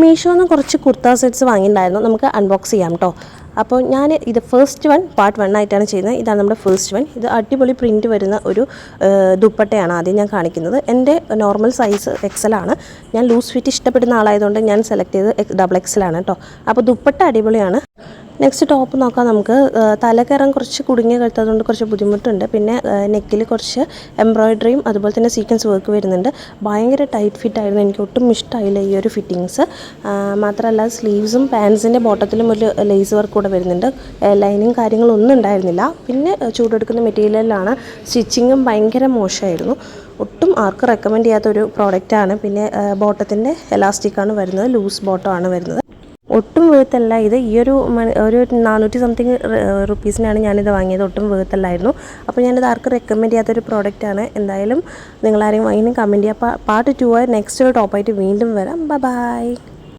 മീഷോന്ന് കുറച്ച് കുർത്ത സെറ്റ്സ് വാങ്ങിയിട്ടുണ്ടായിരുന്നു. നമുക്ക് അൺബോക്സ് ചെയ്യാം കേട്ടോ. അപ്പോൾ ഞാൻ ഇത് ഫസ്റ്റ് വൺ പാർട്ട് 1 ആയിട്ടാണ് ചെയ്യുന്നത്. ഇതാണ് നമ്മുടെ ഫസ്റ്റ് വൺ. ഇത് അടിപൊളി പ്രിൻറ്റ് വരുന്ന ഒരു ദുപ്പട്ടയാണ് ആദ്യം ഞാൻ കാണിക്കുന്നത്. എൻ്റെ നോർമൽ സൈസ് XL ആണ്. ഞാൻ ലൂസ് ഫിറ്റ് ഇഷ്ടപ്പെടുന്ന ആളായതുകൊണ്ട് ഞാൻ സെലക്ട് ചെയ്ത് XXL ആണ് കേട്ടോ. അപ്പോൾ ദുപ്പട്ട അടിപൊളിയാണ്. നെക്സ്റ്റ് ടോപ്പ് നോക്കാം നമുക്ക്. തലക്കയറാൻ കുറച്ച് കുടുങ്ങിയ കഴുത്തതുകൊണ്ട് കുറച്ച് ബുദ്ധിമുട്ടുണ്ട്. പിന്നെ നെക്കിൽ കുറച്ച് എംബ്രോയിഡറിയും അതുപോലെ തന്നെ സീക്വൻസ് വർക്ക് വരുന്നുണ്ട്. ഭയങ്കര ടൈറ്റ് ഫിറ്റ് ആയിരുന്നു. എനിക്ക് ഒട്ടും ഇഷ്ടമായില്ല ഈ ഒരു ഫിറ്റിങ്സ്. മാത്രമല്ല സ്ലീവ്സും പാൻസിൻ്റെ ബോട്ടത്തിലും ഒരു ലേസ് വർക്ക് കൂടെ വരുന്നുണ്ട്. ലൈനിങ് കാര്യങ്ങളൊന്നും ഉണ്ടായിരുന്നില്ല. പിന്നെ ചൂടെടുക്കുന്ന മെറ്റീരിയലിലാണ്. സ്റ്റിച്ചിങ്ങും ഭയങ്കര മോശമായിരുന്നു. ഒട്ടും ആർക്കും റെക്കമെൻഡ് ചെയ്യാത്തൊരു പ്രോഡക്റ്റാണ്. പിന്നെ ബോട്ടത്തിൻ്റെ എലാസ്റ്റിക്കാണ് വരുന്നത്. ലൂസ് ബോട്ടമാണ് വരുന്നത്. ഒട്ടും വേർത്തല്ല ഇത്. ഈ ഒരു 400 സംതിങ് റുപ്പീസിനാണ് ഞാനിത് വാങ്ങിയത്. ഒട്ടും വേർത്തല്ലായിരുന്നു. അപ്പോൾ ഞാനിത് ആർക്കും റെക്കമെൻഡ് ചെയ്യാത്തൊരു പ്രോഡക്റ്റാണ്. എന്തായാലും നിങ്ങളാരെയും വാങ്ങിയും കമൻറ്റ് ചെയ്യുക. പാർട്ട് 2 നെക്സ്റ്റ് ഒരു ടോപ്പായിട്ട് വീണ്ടും വരാം. ബൈ.